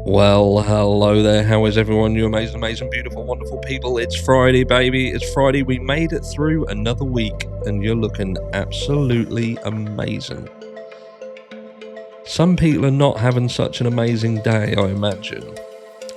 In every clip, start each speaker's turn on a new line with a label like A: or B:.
A: Well, hello there. How is everyone? You amazing, beautiful, wonderful people. It's Friday, baby. It's Friday. We made it through another week, and you're looking absolutely amazing. Some people are not having such an amazing day, I imagine.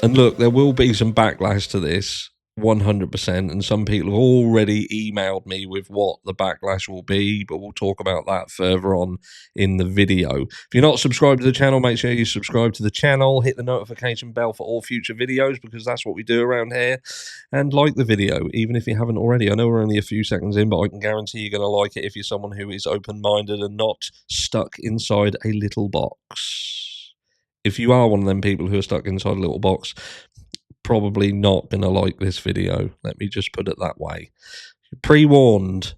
A: And look, there will be some backlash to this, 100%. And some people have already emailed me with what the backlash will be, but we'll talk about that further on in the video. If you're not subscribed to the channel, make sure you subscribe to the channel, hit the notification bell for all future videos, because that's what we do around here. And like the video, even if you haven't already. I know we're only a few seconds in, but I can guarantee you're going to like it if you're someone who is open-minded and not stuck inside a little box. If you are one of them people who are stuck inside a little box, probably not going to like this video. Let me just put it that way. Pre-warned.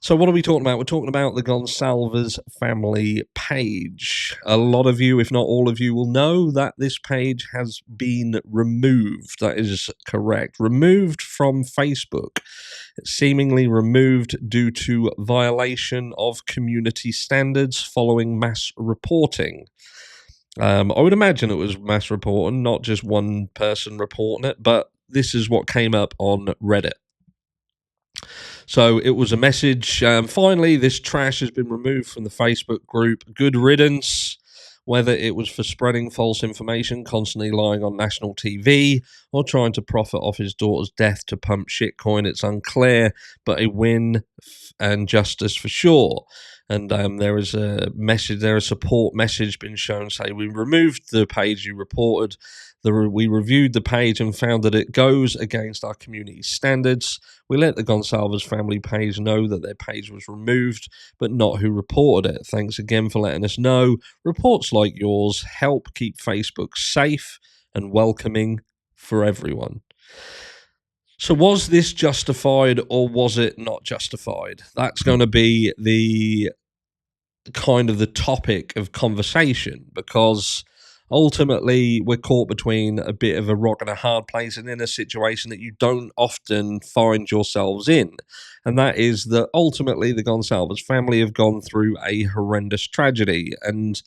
A: So what are we talking about? We're talking about the Gonsalves family page. A lot of you, if not all of you, will know that this page has been removed. That is correct. Removed from Facebook. Seemingly removed due to violation of community standards following mass reporting. I would imagine it was mass reporting, not just one person reporting it, but this is what came up on Reddit. So it was a message. Finally, this trash has been removed from the Facebook group. Good riddance. Whether it was for spreading false information, constantly lying on national TV, or trying to profit off his daughter's death to pump shitcoin, it's unclear, but a win and justice for sure. And there is a message, there a support message been shown saying, we removed the page you reported. We reviewed the page and found that it goes against our community standards. We let the Gonsalves family page know that their page was removed, but not who reported it. Thanks again for letting us know. Reports like yours help keep Facebook safe and welcoming for everyone. So was this justified or was it not justified? That's going to be the kind of the topic of conversation, because ultimately we're caught between a bit of a rock and a hard place and in a situation that you don't often find yourselves in. And that is that ultimately the Gonsalves family have gone through a horrendous tragedy, and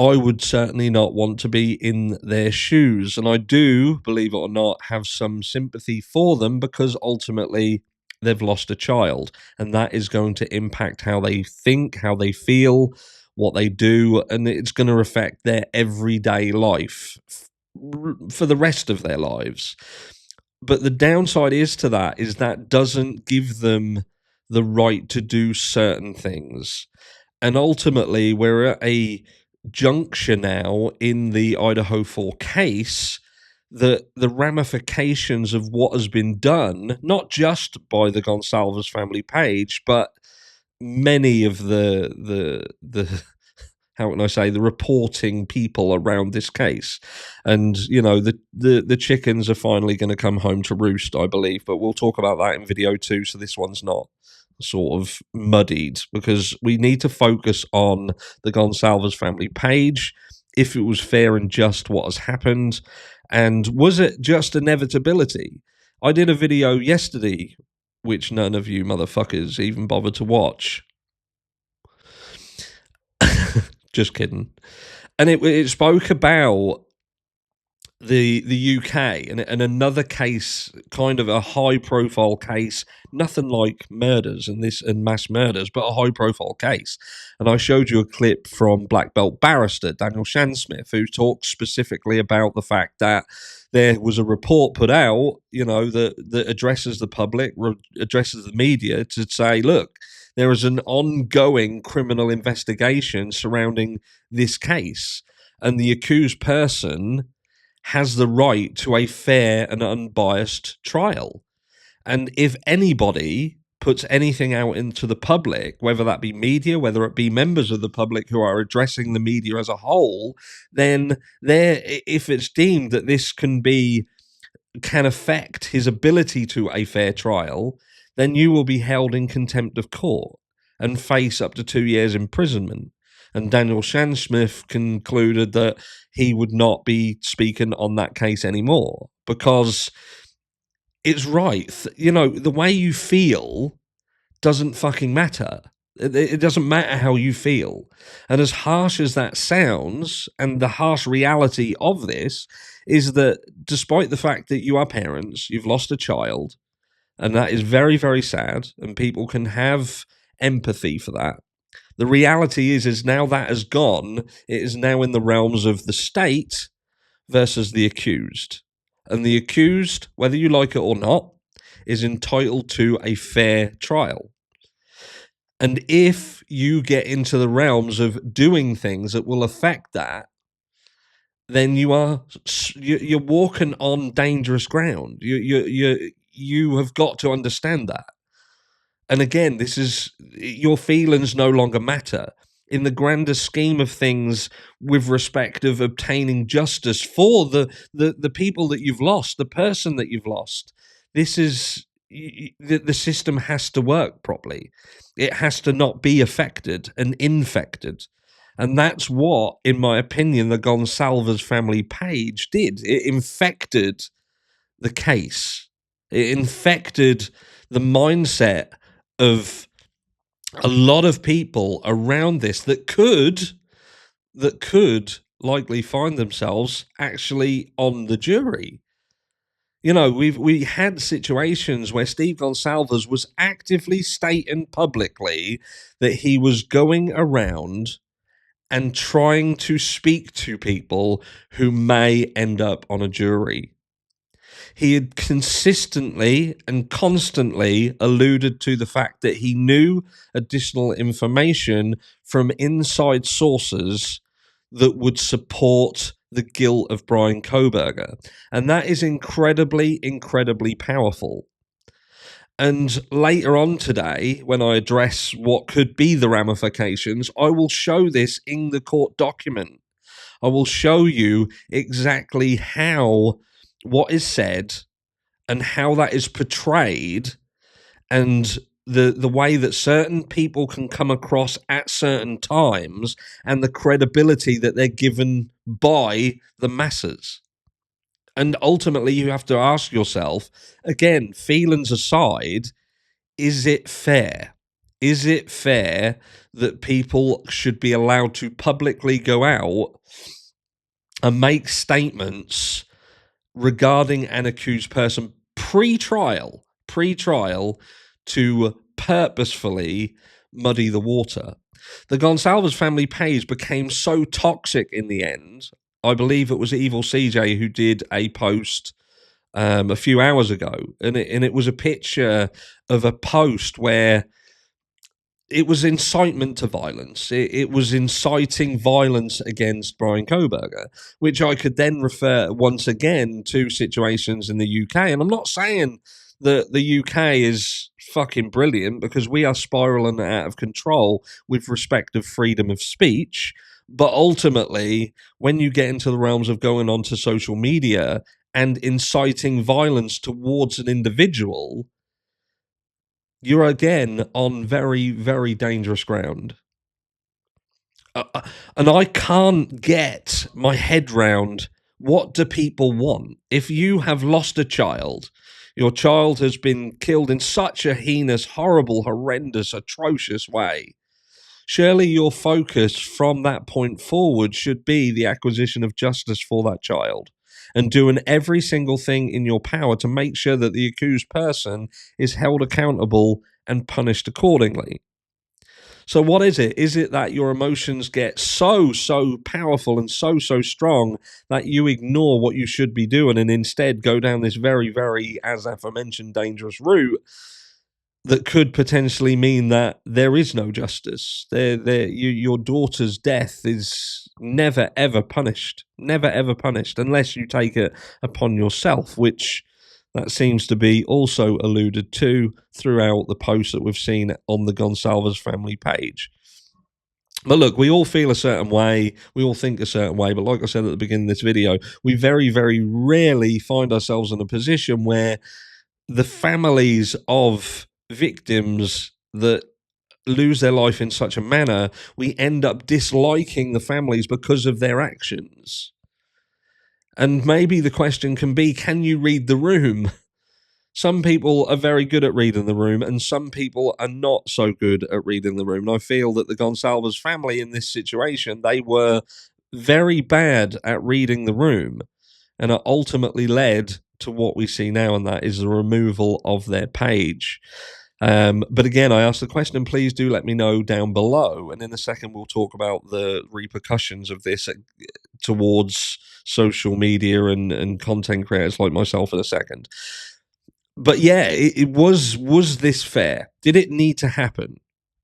A: I would certainly not want to be in their shoes. And I do, believe it or not, have some sympathy for them, because ultimately they've lost a child, and that is going to impact how they think, how they feel, what they do, and it's going to affect their everyday life for the rest of their lives. But the downside is to that is that doesn't give them the right to do certain things. And ultimately, we're at a juncture now in the Idaho 4 case that the ramifications of what has been done, not just by the Gonsalves family page, but many of the how can I say, the reporting people around this case. And, you know, the chickens are finally going to come home to roost, I believe, but we'll talk about that in video 2, so this one's not sort of muddied, because we need to focus on the Gonsalves family page, if it was fair and just what has happened, and was it just inevitability? I did a video yesterday, which none of you motherfuckers even bothered to watch. Just kidding. And it spoke about the UK and another case, kind of a high profile case, nothing like murders and mass murders, but a high profile case. And I showed you a clip from black belt barrister Daniel Shansmith, who talks specifically about the fact that there was a report put out, you know, that addresses the public, addresses the media, to say, look, there is an ongoing criminal investigation surrounding this case, and the accused person has the right to a fair and unbiased trial. And if anybody puts anything out into the public, whether that be media, whether it be members of the public who are addressing the media as a whole, then if it's deemed that this can affect his ability to a fair trial, then you will be held in contempt of court and face up to 2 years imprisonment. And Daniel Shansmith concluded that he would not be speaking on that case anymore, because it's right. You know, the way you feel doesn't fucking matter. It doesn't matter how you feel. And as harsh as that sounds, and the harsh reality of this is that despite the fact that you are parents, you've lost a child, and that is very, very sad, and people can have empathy for that. The reality is now that has gone, it is now in the realms of the state versus the accused. And the accused, whether you like it or not, is entitled to a fair trial. And if you get into the realms of doing things that will affect that, then you're walking on dangerous ground. You have got to understand that. And again, this is, your feelings no longer matter in the grander scheme of things with respect of obtaining justice for the people that you've lost, the person that you've lost. This is, the system has to work properly. It has to not be affected and infected. And that's what, in my opinion, the Gonsalves family page did. It infected the case. It infected the mindset of a lot of people around this that could likely find themselves actually on the jury. You know, we had situations where Steve Gonsalves was actively stating publicly that he was going around and trying to speak to people who may end up on a jury. He had consistently and constantly alluded to the fact that he knew additional information from inside sources that would support the guilt of Bryan Kohberger. And that is incredibly, incredibly powerful. And later on today, when I address what could be the ramifications, I will show this in the court document. I will show you exactly how what is said and how that is portrayed, and the way that certain people can come across at certain times, and the credibility that they're given by the masses. And ultimately, you have to ask yourself, again, feelings aside, is it fair? Is it fair that people should be allowed to publicly go out and make statements regarding an accused person pre-trial to purposefully muddy the water? The Gonsalves family page became so toxic in the end. I believe it was Evil CJ who did a post a few hours ago, and it was a picture of a post where it was incitement to violence. It was inciting violence against Bryan Kohberger, which I could then refer once again to situations in the UK. And I'm not saying that the UK is fucking brilliant, because we are spiraling out of control with respect of freedom of speech. But ultimately, when you get into the realms of going onto social media and inciting violence towards an individual, you're again on very, very dangerous ground. And I can't get my head round, what do people want? If you have lost a child, your child has been killed in such a heinous, horrible, horrendous, atrocious way, surely your focus from that point forward should be the acquisition of justice for that child, and doing every single thing in your power to make sure that the accused person is held accountable and punished accordingly. So what is it? Is it that your emotions get so powerful and so strong that you ignore what you should be doing and instead go down this very, very, as aforementioned, dangerous route that could potentially mean that there is no justice? Your daughter's death is never, ever punished. Never, ever punished, unless you take it upon yourself, which that seems to be also alluded to throughout the posts that we've seen on the Gonsalves family page. But look, we all feel a certain way, we all think a certain way, but like I said at the beginning of this video, we very, very rarely find ourselves in a position where the families of victims that lose their life in such a manner, we end up disliking the families because of their actions. And maybe the question can be, can you read the room? some people are very good at reading the room and some people are not so good at reading the room. And I feel that the Gonsalves family in this situation, they were very bad at reading the room and are ultimately led to what we see now, and that is the removal of their page. But again, I asked the question, and please do let me know down below. And in a second, we'll talk about the repercussions of this towards social media and content creators like myself in a second. But yeah, it was this fair? Did it need to happen?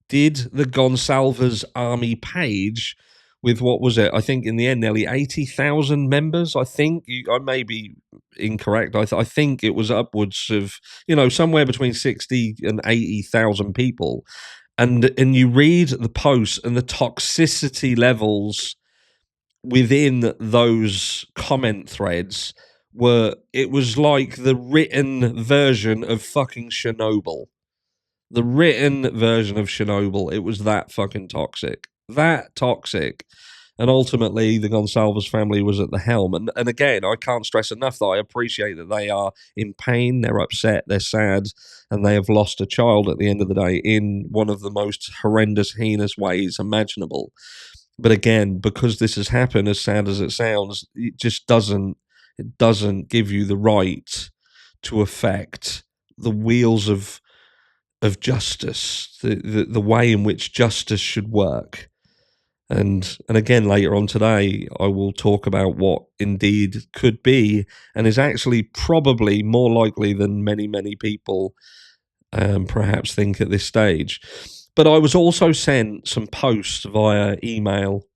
A: Did the Gonsalves army page with, what was it? I think in the end, nearly 80,000 members. I think I may be incorrect. I think it was upwards of, somewhere between 60 and 80,000 people. And you read the posts and the toxicity levels within those comment threads it was like the written version of fucking Chernobyl. The written version of Chernobyl. It was that fucking toxic. That toxic. And ultimately, the Gonsalves family was at the helm. And again, I can't stress enough that I appreciate that they are in pain, they're upset, they're sad, and they have lost a child at the end of the day in one of the most horrendous, heinous ways imaginable. But again, because this has happened, as sad as it sounds, it just doesn't give you the right to affect the wheels of justice, the way in which justice should work. And again, later on today, I will talk about what indeed could be and is actually probably more likely than many, many people perhaps think at this stage. But I was also sent some posts via email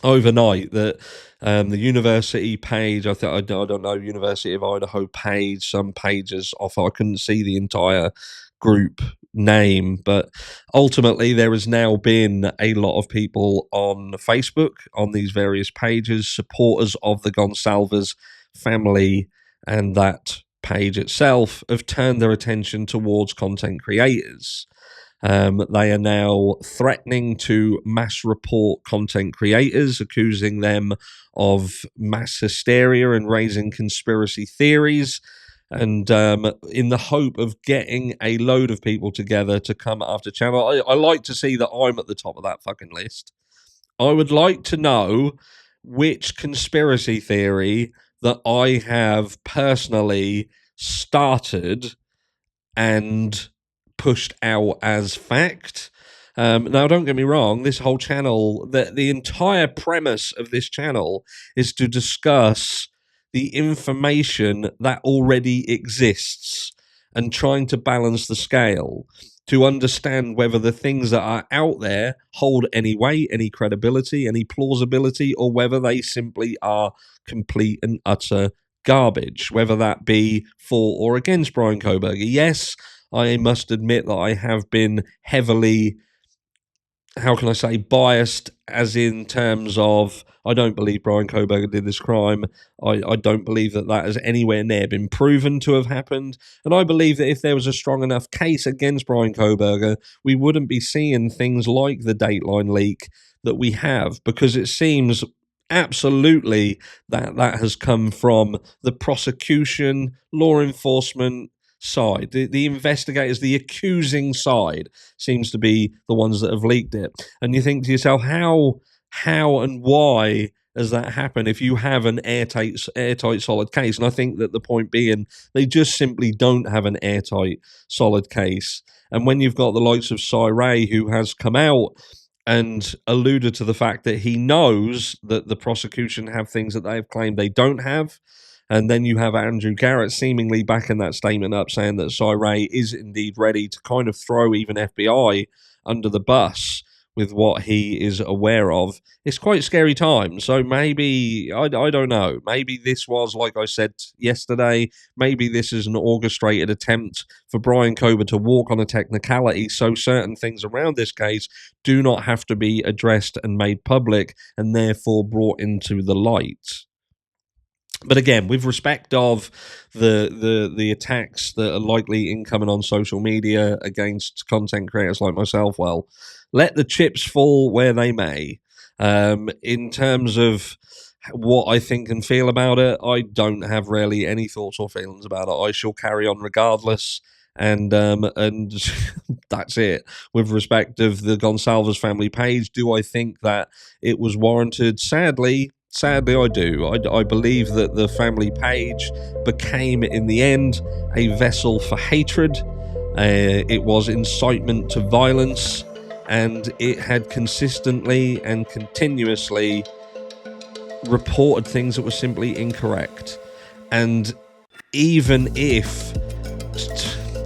A: overnight that the university page, I don't know, University of Idaho page, some pages off. I couldn't see the entire group name, but ultimately there has now been a lot of people on Facebook on these various pages, supporters of the Gonsalves family, and that page itself have turned their attention towards content creators. They are now threatening to mass report content creators, accusing them of mass hysteria and raising conspiracy theories, and in the hope of getting a load of people together to come after channel. I like to see that I'm at the top of that fucking list. I would like to know which conspiracy theory that I have personally started and pushed out as fact. Now, don't get me wrong, this whole channel, the entire premise of this channel is to discuss the information that already exists and trying to balance the scale to understand whether the things that are out there hold any weight, any credibility, any plausibility, or whether they simply are complete and utter garbage, whether that be for or against Bryan Kohberger. Yes, I must admit that I have been heavily, how can I say, biased, as in terms of I don't believe Bryan Kohberger did this crime. I don't believe that has anywhere near been proven to have happened. And I believe that if there was a strong enough case against Bryan Kohberger, we wouldn't be seeing things like the Dateline leak that we have, because it seems absolutely that has come from the prosecution, law enforcement side. The investigators, the accusing side, seems to be the ones that have leaked it. And you think to yourself, how and why has that happened if you have an airtight solid case? And I think that the point being, they just simply don't have an airtight solid case. And when you've got the likes of Cy Ray, who has come out and alluded to the fact that he knows that the prosecution have things that they have claimed they don't have, and then you have Andrew Garrett seemingly backing that statement up, saying that Cy Ray is indeed ready to kind of throw even FBI under the bus with what he is aware of. It's quite scary time. So maybe, I don't know, maybe this was, like I said yesterday, maybe this is an orchestrated attempt for Bryan Kohberger to walk on a technicality so certain things around this case do not have to be addressed and made public and therefore brought into the light. But again, with respect of the attacks that are likely incoming on social media against content creators like myself, well, let the chips fall where they may. In terms of what I think and feel about it, I don't have really any thoughts or feelings about it. I shall carry on regardless, and that's it. With respect of the Gonsalves family page, do I think that it was warranted? Sadly, I do. I believe that the family page became, in the end, a vessel for hatred. It was incitement to violence, and it had consistently and continuously reported things that were simply incorrect. And even if,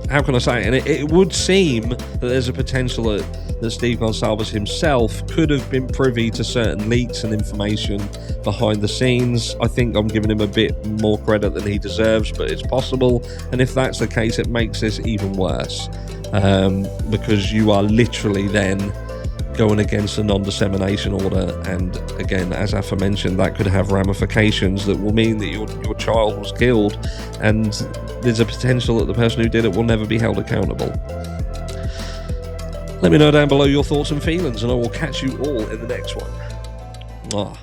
A: how can I say it? And it would seem that there's a potential that Steve Gonsalves himself could have been privy to certain leaks and information behind the scenes. I think I'm giving him a bit more credit than he deserves, but it's possible. And if that's the case, it makes this even worse, because you are literally then going against a non-dissemination order, and again, as aforementioned, that could have ramifications that will mean that your child was killed, and there's a potential that the person who did it will never be held accountable. Let me know down below your thoughts and feelings, and I will catch you all in the next one.